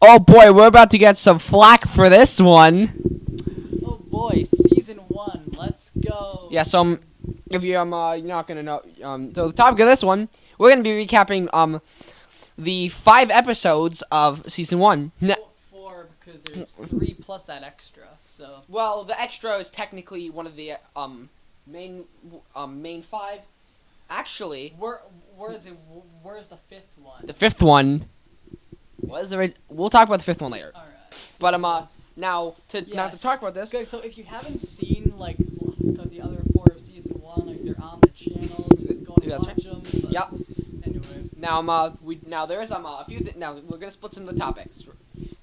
Oh boy, we're about to get some flack for this one. Oh boy, season 1. Let's go. Yeah, so if you're not gonna know, so the topic of this one, we're gonna be recapping the 5 episodes of season 1. 4 because there's 3 plus that extra. So Well, the extra is technically one of the main 5. Actually, where's the 5th one? the 5th one was we'll talk about the 5th one later. All right. But now to talk about this. Okay, so if you haven't seen like the other 4 of season 1, like they're on the channel, just go and watch them. Yep. Anyway. Now there's a few now we're gonna split some of the topics.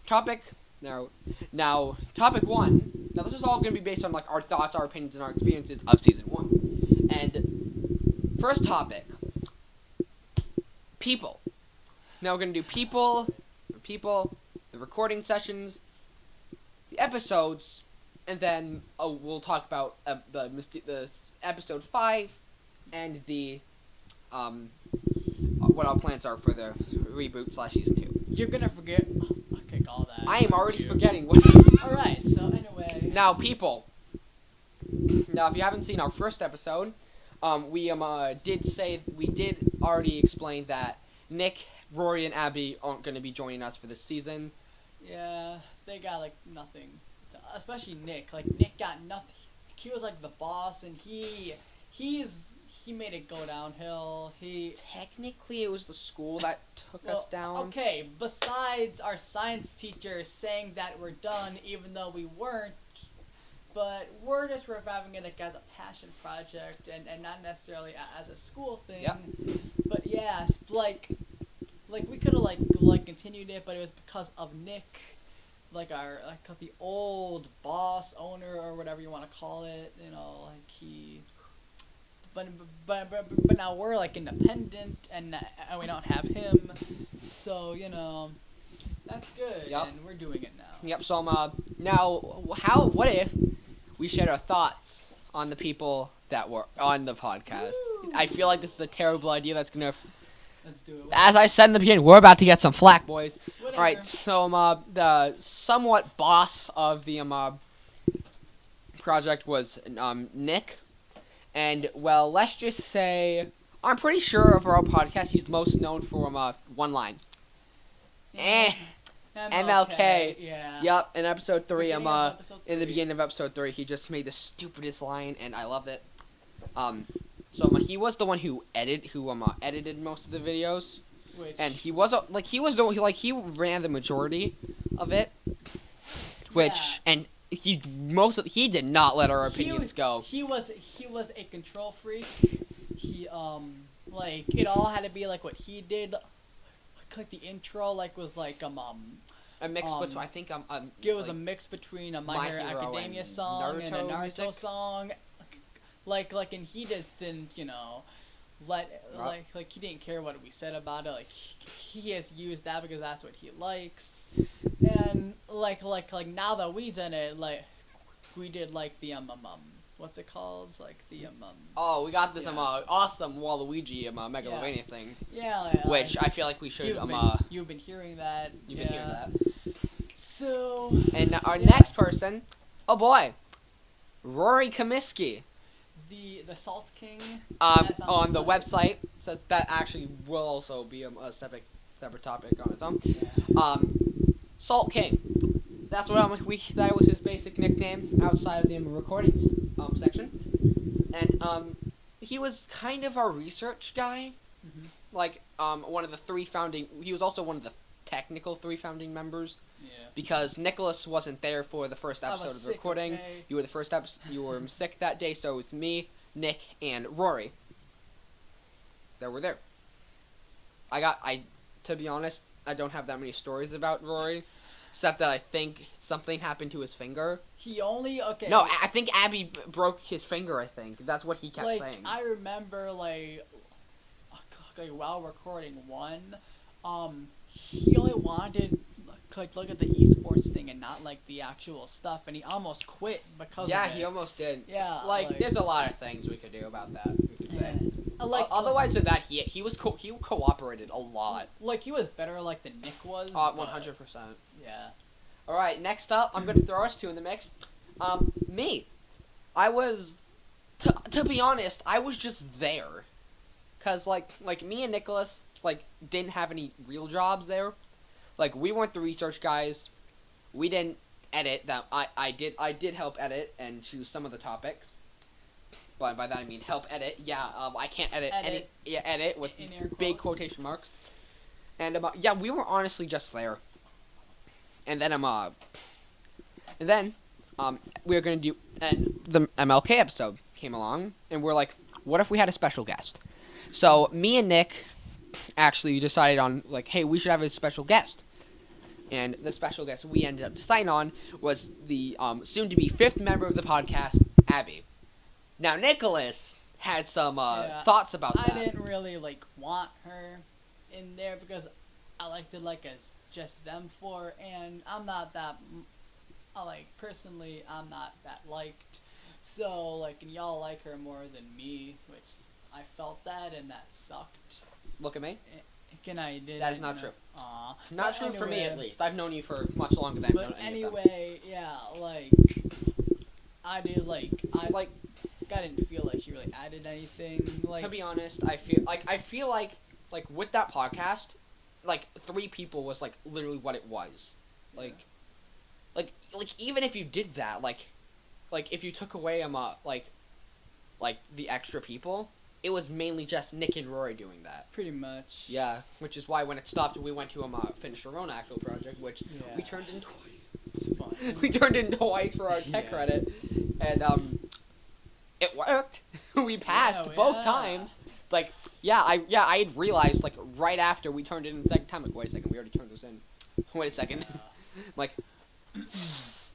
Topic 1. Now this is all gonna be based on like our thoughts, our opinions, and our experiences of season 1. And first topic, people. Now we're gonna do people, the recording sessions, the episodes, and then we'll talk about the episode 5 and the what our plans are for the reboot / season 2. You're gonna forget. Okay, all that. I am already forgetting what. All right. So anyway. Now, people. Now, if you haven't seen our first episode, we did already explain that Nick, Rory, and Abby aren't going to be joining us for this season. Yeah, they got like nothing. Especially Nick. Like Nick got nothing. He was like the boss, and he made it go downhill. Technically, it was the school that took us down. Okay, besides our science teacher saying that we're done, even though we weren't. But we're just reviving it like as a passion project and not necessarily as a school thing. Yep. But yeah, like we could have like continued it, but it was because of Nick, like the old boss, owner, or whatever you want to call it. You know, like he. But now we're like independent and we don't have him, so you know, that's good. Yep. And we're doing it now. Yep. So now, what if we shared our thoughts on the people that were on the podcast? Woo! I feel like this is a terrible idea. That's gonna. Let's do it. As I said in the beginning, we're about to get some flack, boys. Whatever. All right. So the somewhat boss of the project was Nick. And, well, let's just say, I'm pretty sure for our podcast, he's most known for one line. MLK. Yeah. Yep, in episode 3, in the beginning beginning of episode 3, he just made the stupidest line, and I love it. So he was the one who edited most of the videos. And he ran the majority of it. He did not let our opinions go. He was a control freak. He it all had to be like what he did. Like the intro was like a mix between it was a mix between a My Hero Academia song and a Naruto music. song. And he didn't he didn't care what we said about it. Like he has used that because that's what he likes. And like now that we done it, like we did like the what's it called? Like the Oh, we got this awesome Waluigi Megalovania thing. Yeah. Which I feel like we should you've been hearing that. You've been hearing that. So and our next person, oh boy, Rory Comiskey. The Salt King. On the website, so that actually will also be a separate topic on its own. Yeah. Salt King. That's what that was his basic nickname outside of the recordings section, and he was kind of our research guy, one of the 3 founding. He was also one of the technical 3 founding members. Yeah. Because Nicholas wasn't there for the first episode of the recording. Okay? You were the first you were sick that day, so it was me, Nick, and Rory that were there. To be honest, I don't have that many stories about Rory, except that I think something happened to his finger. No, I think Abby broke his finger. I think that's what he kept saying. I remember while recording one, he only wanted look at the esports thing and not like the actual stuff, and he almost quit because of it. Yeah, he almost did. Yeah, there's a lot of things we could do about that. We could say. Otherwise than that, he cooperated a lot. He was better than Nick was. 100%. Yeah. All right, next up, I'm gonna throw us two in the mix. Me, I was, to be honest, I was just there, cause like me and Nicholas didn't have any real jobs there. Like we weren't the research guys. We didn't edit that. I did help edit and choose some of the topics. But by that I mean help edit. Yeah, I can't edit any. Yeah, edit with big quotation marks. And yeah, we were honestly just there. And then we were gonna do, and the MLK episode came along, and we're like, what if we had a special guest? So me and Nick actually decided on like, hey, we should have a special guest. And the special guest we ended up deciding on was the soon-to-be 5th member of the podcast, Abby. Now, Nicholas had some thoughts about that. I didn't really want her in there because I liked it as just them four, and I'm not that. Personally, I'm not that liked. So and y'all like her more than me, which I felt that, and that sucked. Look at me. That is not true. Aw. Not true for me, at least. I've known you for much longer than I've known any of them. Anyway, yeah, I did I didn't feel like she really added anything. To be honest, I feel like with that podcast, 3 people was literally what it was. Like even if you did that, if you took away the extra people, it was mainly just Nick and Rory doing that. Pretty much. Yeah, which is why when it stopped, we went to finish our own actual project, which we turned in twice. It's fun. We turned in twice for our tech credit, and it worked. We passed both times. It's I had realized right after we turned it in the second time, wait a second, we already turned this in. Wait a second.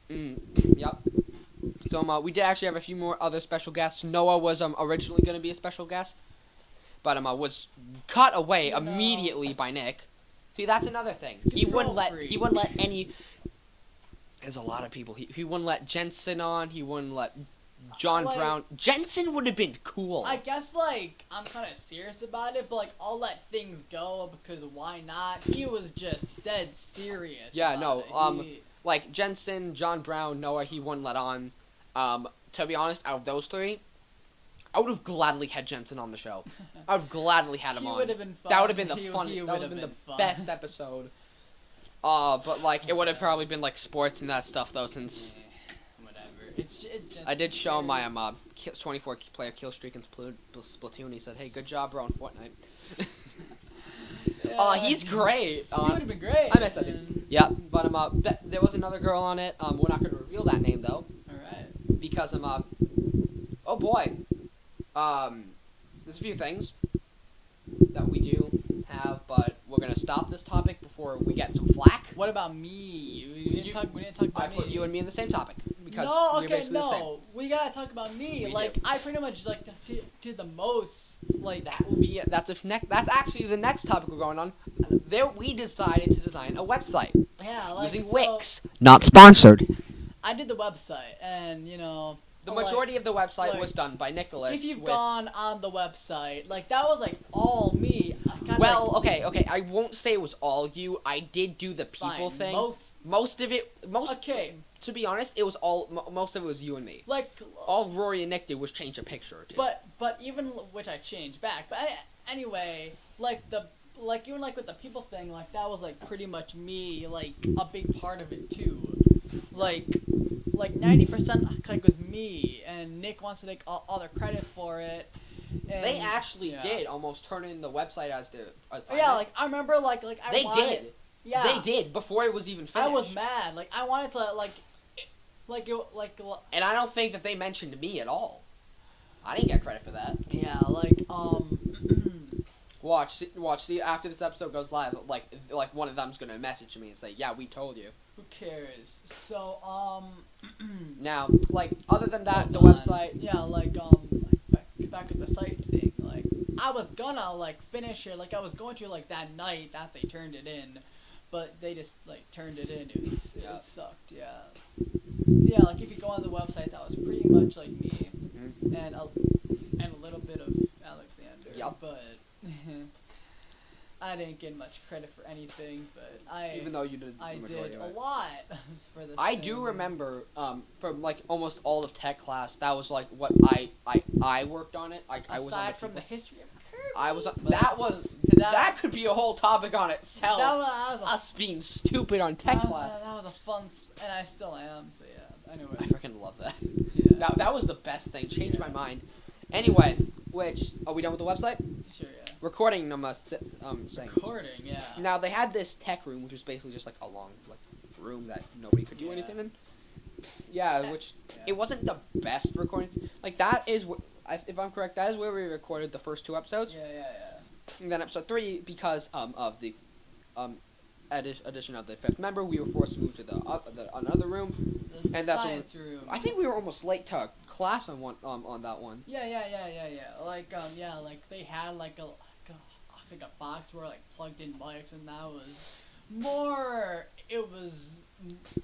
Yep. So we did actually have a few more other special guests. Noah was originally going to be a special guest, but was cut away immediately by Nick. See, that's another thing. He wouldn't let any. There's a lot of people. He wouldn't let Jensen on. He wouldn't let John Brown. Jensen would have been cool. I guess I'm kind of serious about it, but I'll let things go because why not? He was just dead serious. Yeah, no. Jensen, John Brown, Noah, he wouldn't let on. To be honest, out of those 3, I would have gladly had Jensen on the show. I would have gladly had him on. He would have been fun. That would have been the fun. That would have been the best episode. But it would have probably been sports and that stuff though, since. Whatever. I did show him my 24 player kill streak in Splatoon. He said, "Hey, good job, bro, in Fortnite." He's great. He would have been great. I missed that dude. Yeah, but there was another girl on it. We're not gonna reveal that name though. Alright. Because oh boy. There's a few things that we do have, but we're gonna stop this topic before we get some flack. What about me? We didn't talk about me. I put you and me in the same topic because we're basically the same. We gotta talk about me. I pretty much did the most. That will be it. That's actually the next topic we're going on. There, we decided to design a website. Yeah, using Wix. Not sponsored. I did the website, and the majority of the website was done by Nicholas. If you've gone on the website, that was all me. Okay. I won't say it was all you. I did do the people thing. Most of it. Okay. To be honest, it was most of it was you and me. All Rory and Nick did was change a picture or two. But even which I changed back. But anyway, even with the people thing, that was pretty much me. A big part of it too. 90% was me, and Nick wants to take all the credit for it. And they actually did almost turn in the website as the assignment. Yeah, I remember they did. Yeah, they did before it was even finished. I was mad. I wanted to and I don't think that they mentioned me at all. I didn't get credit for that. Yeah, Watch. See, after this episode goes live, one of them's gonna message me and say, "Yeah, we told you." Who cares? So, now, other than that, the website. Yeah, back at the site thing. I was gonna finish it. I was going to that night that they turned it in, but they just turned it in. It sucked. Yeah. So yeah, if you go on the website, that was pretty much me, and a little bit of Alexander. Yep. But I didn't get much credit for anything, but Even though you did the I majority did of a it. lot for this. I thing. do remember from like almost all of tech class, that was like what I worked on it. I was on Aside the from the people. history of Kirby, I was but that could be a whole topic on itself. that was a Us being stupid on tech class. that was a fun, and I still am. So yeah. Anyway. I freaking love that. Yeah. That was the best thing. Changed my Yeah. mind. Anyway, which are we done with the website? Sure. Yeah. Recording saying. Recording. Yeah. Now they had this tech room, which was basically just like a long like room that nobody could do Yeah. anything in. Yeah, which Yeah. it wasn't the best recording. Like that is, if I'm correct, that is where we recorded the first 2 episodes. Yeah. And then episode 3, because of the addition of the 5th member, we were forced to move to the another room. The And that's science room. I think we were almost late to class on that one. Yeah. Like like they had like a box where like plugged in mics, and that was more. It was.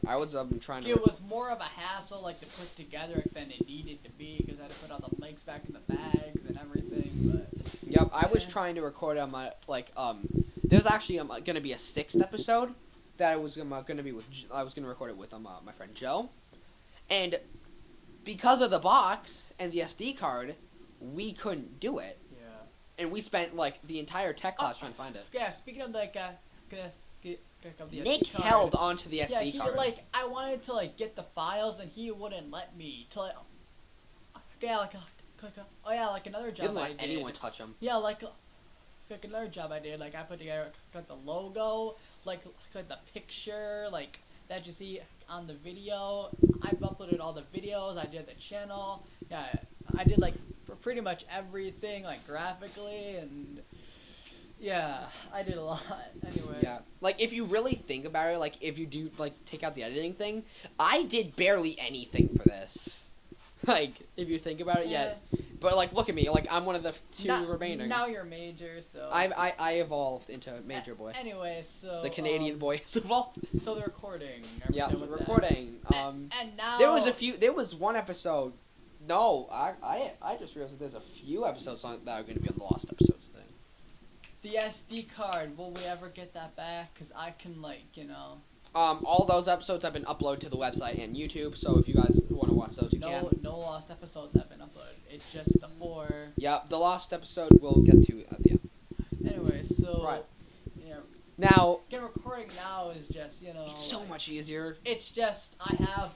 I was trying to. It was more of a hassle, like to put together than it needed to be, because I had to put all the mics back in the bags and everything. But Yep, I was yeah. trying to record on my There's actually gonna be a 6th episode that I was gonna be with. I was gonna record it with my friend Joe, and because of the box and the SD card, we couldn't do it, yeah. and we spent like the entire tech class trying to find it. Yeah. Speaking of like of the Nick SD card, held onto the SD yeah, he card. like I wanted to like get the files, and he wouldn't let me till like another job Didn't I let did. anyone touch him. Yeah, like another job I did, like I put together like the logo, like the picture, like that you see on the video. I've uploaded all the videos. I did the channel. Yeah, I did like pretty much everything, like graphically, and yeah, I did a lot. Anyway. Yeah, like if you really think about it, like if you do like take out the editing thing, I did barely anything for this. Like if you think about it, yeah. But like look at me, like I'm one of the 2 remaining. Now you're major, so I evolved into major boy. Anyway, so The Canadian boy has evolved. So the recording. Are we Yeah, done with that? recording. And now There was one episode. No, I just realized that there's a few episodes that are going to be on the lost episodes thing. the SD card. Will we ever get that back? Cause I can All those episodes have been uploaded to the website and YouTube. So if you guys want to watch those, you can. No lost episodes have been uploaded. It's just the 4. Yep, the lost episode we'll get to at the end. Anyway, so Right. Yeah. Now, Getting recording now is just it's so much easier. It's just I have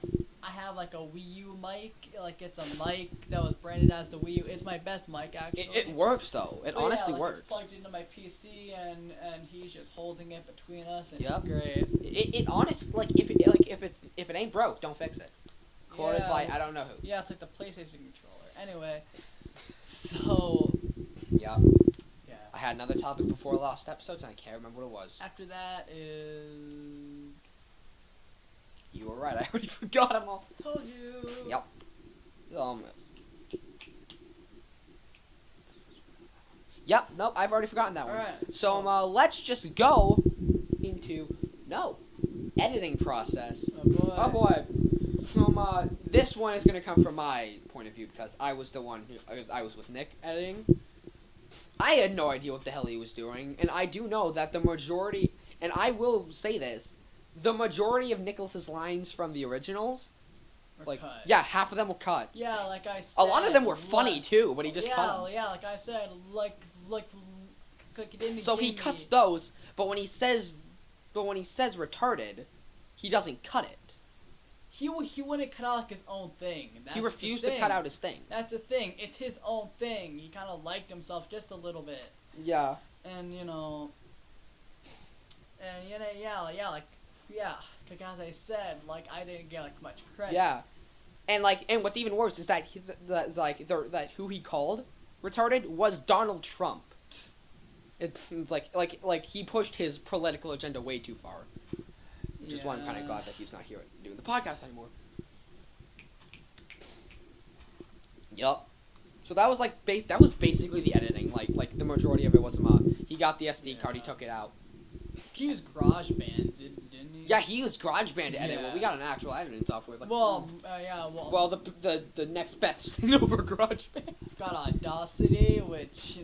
like a Wii U mic, like it's a mic that was branded as the Wii U. It's my best mic actually. It works though. It But honestly yeah, like, works. It's plugged into my PC, and he's just holding it between us, and Yep. it's great. It honest like if it ain't broke, don't fix it. Recorded Yeah. by I don't know who. Yeah, it's like the PlayStation controller. Anyway, so Yeah. yeah. I had another topic before lost episodes and I can't remember what it was. After that is You were right. I already forgot them all. told you. Yep. Yep. Nope. I've already forgotten that one. Alright. So let's just go into editing process. Oh boy. Oh boy. So this one is gonna come from my point of view because I was the one I was with Nick editing. I had no idea what the hell he was doing, and I do know that the majority, and I will say this, the majority of Nicholas's lines from the originals, Or like cut. yeah, half of them were cut. Yeah, like I said. A lot of them were funny too, but he just cut them. Yeah, like I said, like it didn't. So he cuts those, but when he says retarded, he doesn't cut it. He wouldn't cut out like his own thing. That's He refused the to cut out his thing. That's the thing. It's his own thing. He kind of liked himself just a little bit, Yeah. and like as I said, like I didn't get like much credit. Yeah. And what's even worse is that that who he called retarded was Donald Trump. It's like he pushed his political agenda way too far. Which is why I'm kind of glad that he's not here doing the podcast anymore. Yup. So that was that was basically the editing. Like the majority of it was he got the SD card, he took it out. He used GarageBand, didn't he? Yeah, he used GarageBand to edit. Yeah. Well, we got an actual editing software. It's like, Yeah, well, the next best thing over GarageBand. got Audacity, which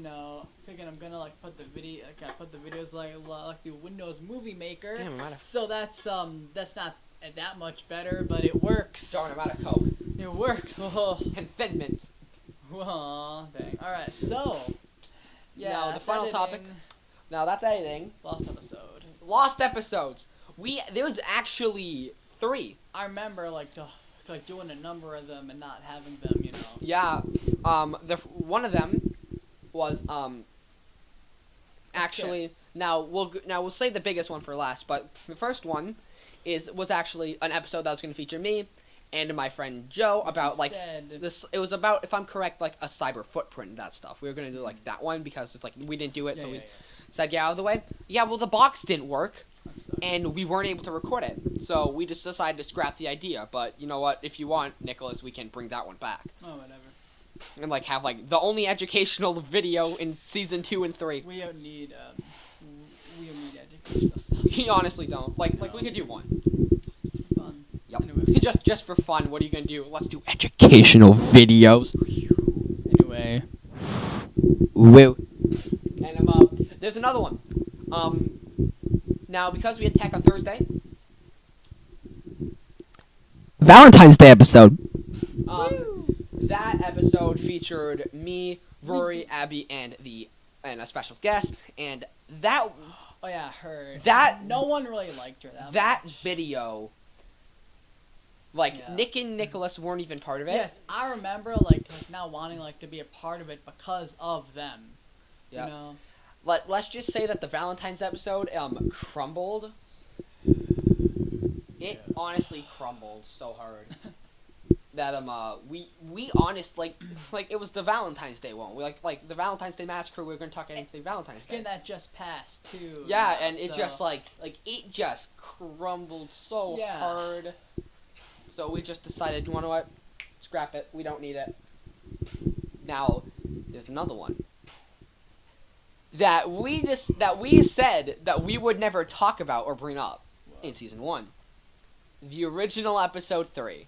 figuring I'm gonna like put the videos like the Windows Movie Maker. Damn, I'm out of. So that's not that much better, but it works. Darn, I'm out of Coke. It works. Whoa. And Thin Mints. Whoa, dang. All right, so yeah. Now, the that's final editing. topic. Now that's editing. Lost episode. Lost episodes. There was actually 3. I remember like doing a number of them and not having them. Yeah. One of them was actually now we'll save the biggest one for last, but the first one was actually an episode that was going to feature me and my friend Joe about like this. It was about, if I'm correct, like a cyber footprint and that stuff. We were going to do like that one because it's like we didn't do it, so we said get out of the way. Yeah, well the box didn't work. And we weren't able to record it, so we just decided to scrap the idea. But you know what? If you want, Nicholas, we can bring that one back. Oh, whatever. And like have like the only educational video in season 2 and 3. We don't need educational stuff. We honestly don't. Like we could do one. It's fun. Yep. Anyway. just for fun. What are you gonna do? Let's do educational videos. Anyway. Woo. And there's another one. Now, because we attack on Thursday, Valentine's Day episode. That episode featured me, Rory, Abby, and a special guest, and that. Oh yeah, her. That no one really liked her that much. video. Like Nick and Nicholas weren't even part of it. Yes, I remember like not wanting like to be a part of it because of them. Yep. You know. Let's just say that the Valentine's episode crumbled. It honestly crumbled so hard that we honest like it was the Valentine's Day one. We like the Valentine's Day massacre. We were gonna talk anything Valentine's Day. And that just passed too. Yeah, and it just like it just crumbled so hard. So we just decided, you know what? Scrap it. We don't need it. Now, there's another one. That we said that we would never talk about or bring up in season 1. The original episode 3.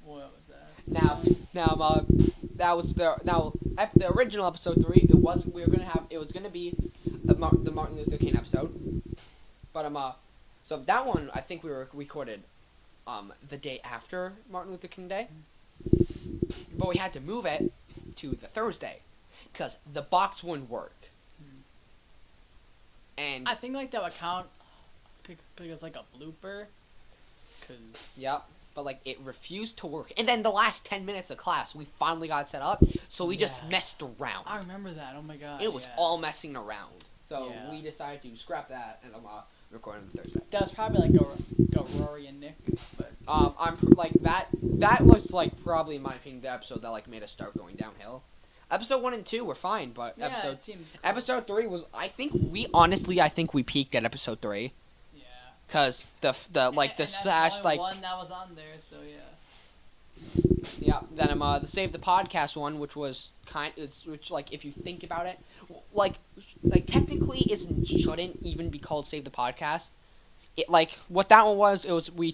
What was that? The original episode 3. It was gonna be the Martin Luther King episode, but so that one I think we recorded the day after Martin Luther King Day, but we had to move it to the Thursday because the box wouldn't work. And I think like that would count because like a blooper. Cause yep, but like it refused to work. And then the last 10 minutes of class, we finally got it set up, so we just messed around. I remember that. Oh my god. It was all messing around. So we decided to scrap that and recording on Thursday. That was probably like a Rory and Nick, but I'm like that was like probably in my opinion the episode that like made us start going downhill. Episode 1 and 2 were fine, but episode 3 was I think we peaked at episode 3. Yeah. Cause the slash the like one that was on there, so yeah. Yeah, then the Save the Podcast one, which was which like if you think about it, like technically it shouldn't even be called Save the Podcast. It like what that one was, it was we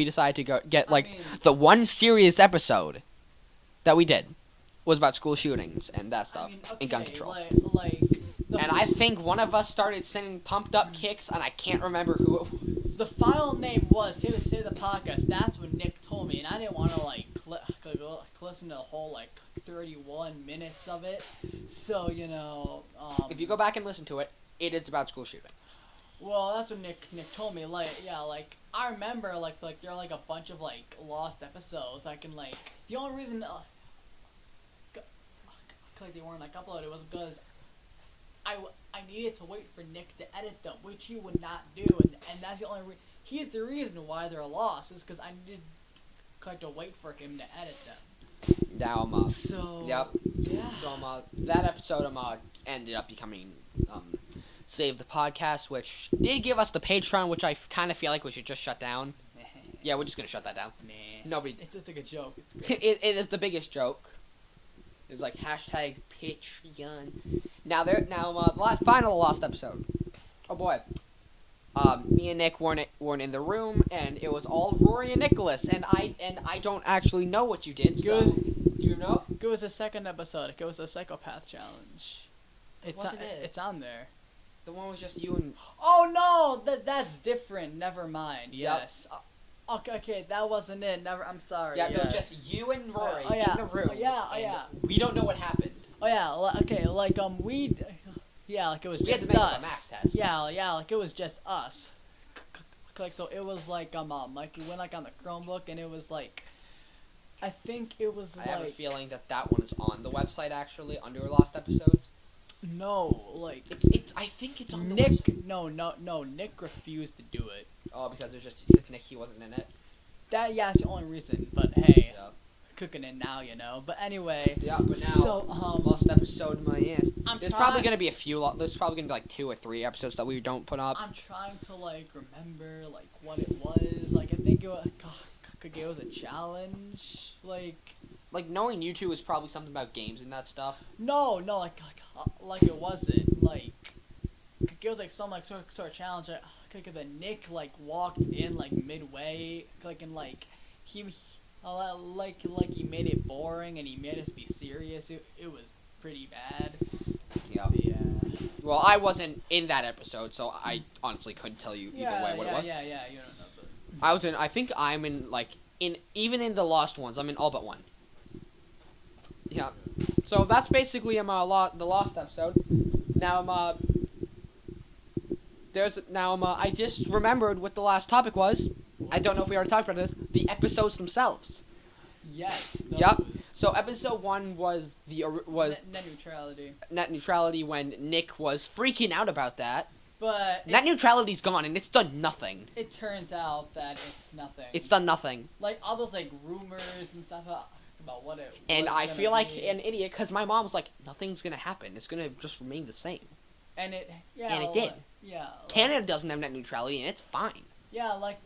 decided to get the one serious episode that we did was about school shootings and that stuff and gun control. And I think one of us started sending pumped up kicks, and I can't remember who it was. The file name was Save the Podcast. That's what Nick told me, and I didn't want to listen to the whole 31 minutes of it. So if you go back and listen to it, it is about school shooting. Well, that's what Nick told me. I remember there are a bunch of lost episodes. I can the only reason they weren't uploaded was because I needed to wait for Nick to edit them, which he would not do, and that's the only he's the reason why they're lost is because I needed to wait for him to edit them. Now Yep. Yeah. So that episode ended up becoming Save the Podcast, which did give us the Patreon, which I kind of feel like we should just shut down. Yeah, we're just gonna shut that down. Nobody. It's like a joke. It's good. It is the biggest joke. It was hashtag Patreon. Now final lost episode. Oh boy. Me and Nick weren't in the room, and it was all Rory and Nicholas, and I don't actually know what you did. So, do you know? It was the second episode. It was a psychopath challenge. Wasn't it? It's on there. The one was just you and. Oh no, that's different. Never mind. Yep. Yes. Okay, that wasn't it. Never. I'm sorry. Yeah, yes. it was just you and Rory yeah. in the room. We don't know what happened. Oh yeah. Okay. Like Yeah, like it was So we had just to make up a us. math test. Yeah. Like it was just us. Like so, it was like like we went like on the Chromebook, and it was like, I think it was I like. have a feeling that one is on the website actually under Lost Episodes. No, like It's. I think it's on the website. Nick. No. Nick refused to do it. Oh, because because Nick he wasn't in it. That's the only reason. But hey, Yeah. cooking it now, you know. But anyway. Yeah, but now So Lost Episode, my ass. I'm There's probably gonna be a few. There's probably gonna be like 2 or 3 episodes that we don't put up. I'm trying to like remember like what it was. Like I think it was a challenge. Like knowing you two is probably something about games and that stuff. No, like it wasn't like it was like some like sort of challenge. Like then Nick like walked in like midway, like and like he he made it boring and he made us be serious. It was pretty bad. Yeah. Yeah. Well, I wasn't in that episode, so I honestly couldn't tell you either way what it was. Yeah. You don't know. But I was in. I think I'm in even in the Lost ones. I'm in all but one. Yeah. So that's basically the Lost episode. Now I just remembered what the last topic was. I don't know if we already talked about this. The episodes themselves. yes. Yep. those. So episode 1 was net neutrality. net neutrality when Nick was freaking out about that. But Net neutrality's gone and it's done nothing. it turns out that it's nothing. It's done nothing. like all those like rumors and stuff about what it. And was I gonna feel like be. an idiot because my mom was like, nothing's gonna happen. It's gonna just remain the same. And it And it did. Yeah. Like, Canada doesn't have net neutrality and it's fine. Yeah, like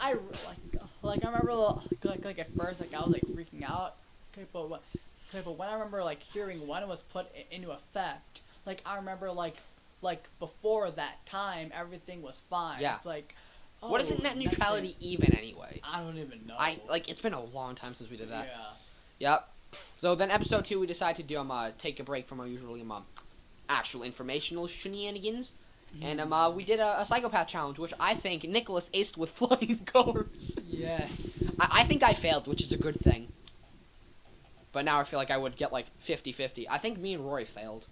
I remember like at first like I was like freaking out. Okay, but when I remember like hearing when it was put into effect, like I remember like before that time everything was fine. Yeah. It's like, What is net neutrality even anyway? I don't even know. It's been a long time since we did that. Yeah. Yep. So then episode 2 we decided to do take a break from our usually actual informational shenanigans. And we did a psychopath challenge, which I think Nicholas aced with flying colors. Yes. I think I failed, which is a good thing. But now I feel like I would get like 50-50. I think me and Rory failed.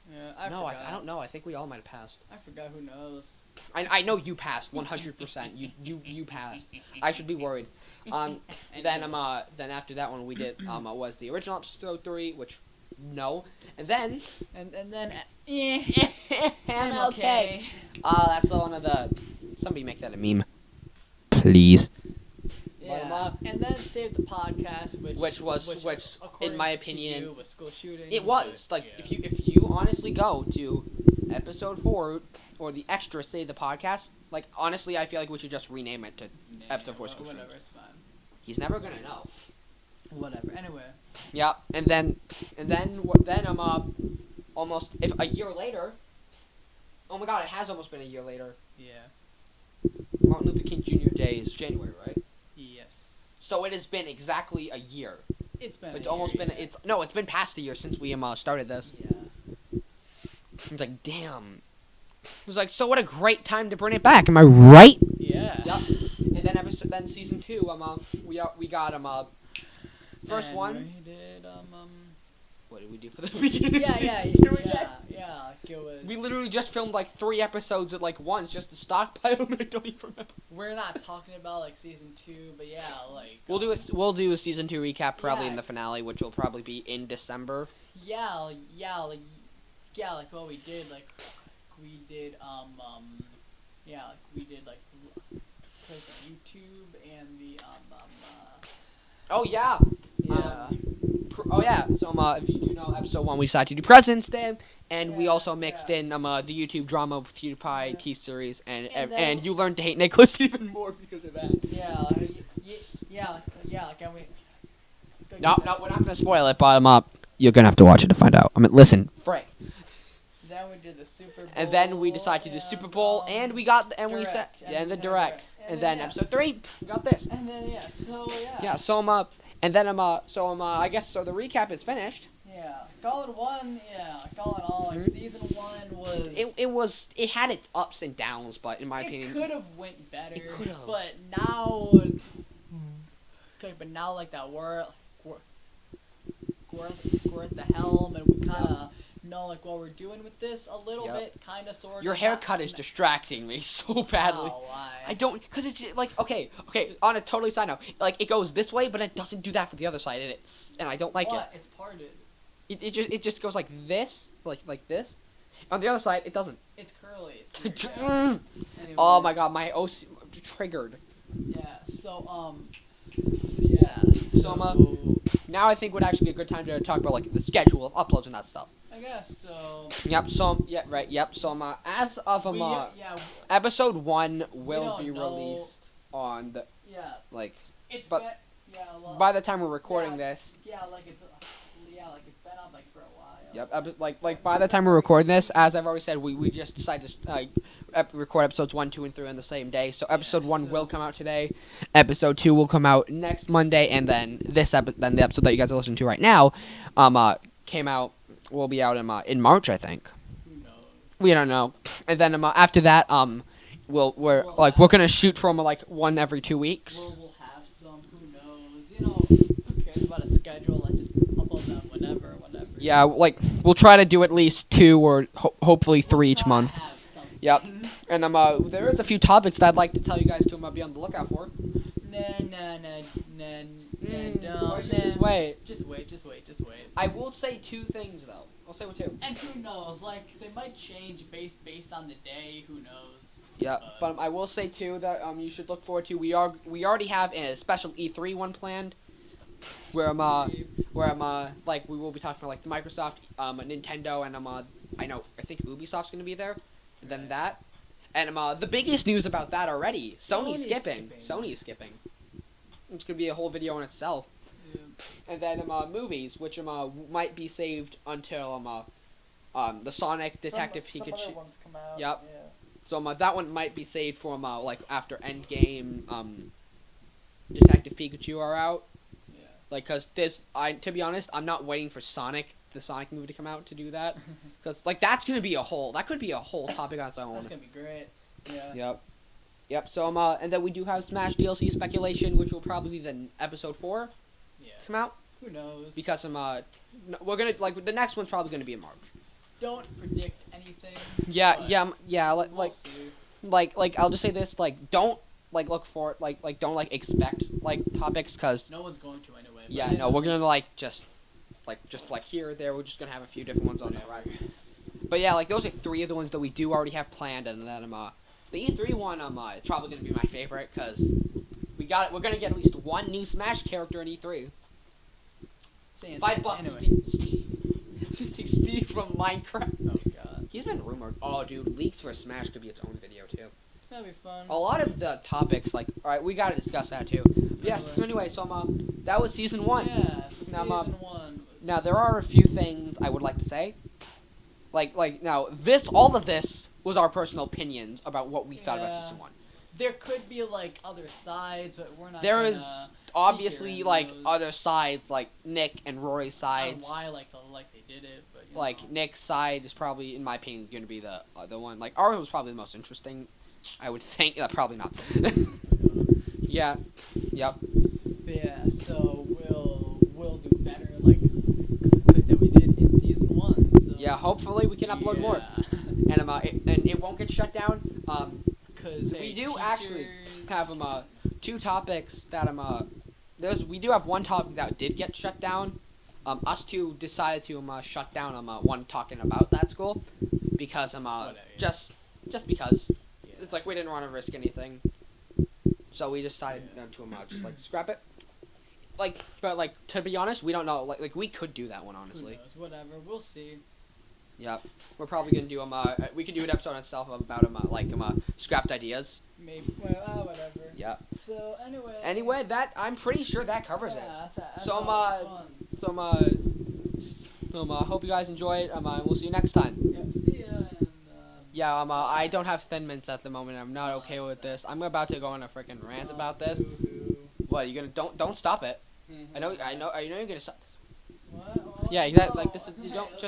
Yeah, I don't know. I think we all might have passed. I forgot. Who knows? I know you passed 100%. You passed. I should be worried. Then after that one we did was the original episode 3, which no, and then I'm okay. That's one of the. Somebody make that a meme, please. Yeah. And then save the podcast, which in my according opinion, to you, was school shooting. It was like yeah. if you honestly go to episode 4 or the extra save the podcast, like honestly I feel like we should just rename it to episode 4 school shooting. Whatever, it's fine. He's never gonna know. Whatever. Anyway. Yeah, and then I'm almost if a year later. Oh my God! It has almost been a year later. Yeah. Martin Luther King Jr. Day is January, right? Yes. So it has been exactly a year. It's been. It's been past a year since we started this. Yeah. It's like damn. It was like, so what a great time to bring it back. Am I right? Yeah. Yep. And then season 2 we got first and one. We did What did we do for the beginning of yeah, season 2 again? Yeah. Like it was. We literally just filmed like 3 episodes at like once just to stockpile them. I don't even remember. We're not talking about like season 2, but yeah, like. We'll do a season 2 recap probably Yeah. in the finale, which will probably be in December. Like what we did, like we did we did like YouTube and the Oh yeah. yeah. So if you do know episode 1, we decided to do President's Day, and we also mixed in the YouTube drama with PewDiePie T-series, and you learned to hate Nicholas even more because of that. Like and we. No, we're not gonna spoil it, but you're gonna have to watch it to find out. I mean, listen, Frank. Then we did the Super Bowl. And then we decided to do Super Bowl, and we got we said and the direct, and then episode 3 we got this. And then Yeah, so and then I guess so the recap is finished. Yeah, Colin 1. Yeah, Colin all like season 1 was. It had its ups and downs, but in my opinion, it could have went better. It could have. But now, like that we're at the helm, and we kind of know like what we're doing with this a little bit, kind of, sort of. Your haircut is distracting me so badly. Oh, why? I don't, because it's like, okay, on a totally side note, like, it goes this way, but it doesn't do that for the other side, and I don't like it. It's parted. It just goes like this, like this. On the other side, it doesn't. It's curly. It's weird, Anyway. Oh my god, my OC triggered. Yeah. So now I think would actually be a good time to talk about like the schedule of uploads and that stuff. I guess so. Yep. So Yep. So as of episode 1 will be released on the It's but by the time we're recording this. It's been up like for a while. Yep. Like by the time we're recording this, as I've already said, we just decided to record episodes 1, 2, and 3 on the same day. So episode 1 will come out today. Episode 2 will come out next Monday, and then the episode that you guys are listening to right now, will be out in March, I think. Who knows? We don't know. And then after that, we're gonna shoot from like one every 2 weeks. We'll have some. Who knows? Who cares about a schedule? Like just upload them whenever. Yeah, like we'll try to do at least 2 or hopefully 3 each month. Yep. And there is a few topics that I'd like to tell you guys to be on the lookout for. Just wait. Just wait. I will say 2 things though. I'll say 2. And who knows? Like they might change based on the day. Who knows? Yeah, but I will say 2 that you should look forward to. We already have a special E3 one planned, where we will be talking about like the Microsoft, Nintendo, and I think Ubisoft's gonna be there. And then that, and the biggest news about that already, Sony's skipping. Sony's skipping. It's gonna be a whole video in itself. Yeah. And then movies, which might be saved until the Sonic Detective Pikachu. Some other ones come out. Yep. Yeah. So that one might be saved for like after Endgame, Detective Pikachu are out. Yeah. Like, cause to be honest, I'm not waiting for the Sonic movie to come out to do that, cause like that could be a whole topic on its own. That's gonna be great. Yeah. Yep. So and then we do have Smash DLC speculation, which will probably be the episode 4 come out. Who knows? Because we're gonna the next one's probably gonna be in March. Don't predict anything. Yeah. We'll see. Like I'll just say this, don't look for it, don't expect topics, cause no one's going to anyway. Yeah, no, we're gonna just here or there, we're just gonna have a few different ones on the horizon. But yeah, those are 3 of the ones that we do already have planned, and then the E3 one is probably gonna be my favorite, cause we're gonna get at least 1 new Smash character in E3. $5. Anyway. Steve from Minecraft. Oh god. He's been rumored. Oh dude, leaks for Smash could be its own video too. That'd be fun. A lot of the topics, alright, we gotta discuss that too. But yes, so anyway, that was season 1. Yeah, so season 1. Now there are a few things I would like to say. Now all of this was our personal opinions about what we thought about season 1. There could be other sides, but we're not. There is obviously other sides, like Nick and Rory's sides. Why they did it, but Nick's side is probably, in my opinion, going to be the one. Ours was probably the most interesting. I would think. Probably not. Yeah. Yep. Yeah. So we'll do better than we did in season 1. So. Yeah. Hopefully we can upload more, and it won't get shut down. Because we do actually have 2 topics that we do have 1 topic that did get shut down. Us 2 decided to shut down one talking about that school because just because it's we didn't want to risk anything, so we decided to just scrap it. But to be honest, we don't know. We could do that one honestly. Who knows? Whatever, we'll see. Yep, we're probably gonna do we could do an episode on itself about scrapped ideas. Maybe. Well, whatever. Yeah. So anyway, that I'm pretty sure that covers it. That's So fun. hope you guys enjoy it. We'll see you next time. Yep. See ya. Yeah, I don't have Thin Mints at the moment. I'm not okay with this. I'm about to go on a freaking rant about this. What, you gonna don't stop it? I know you're gonna stop this. What? Yeah, exactly. Like this is you don't just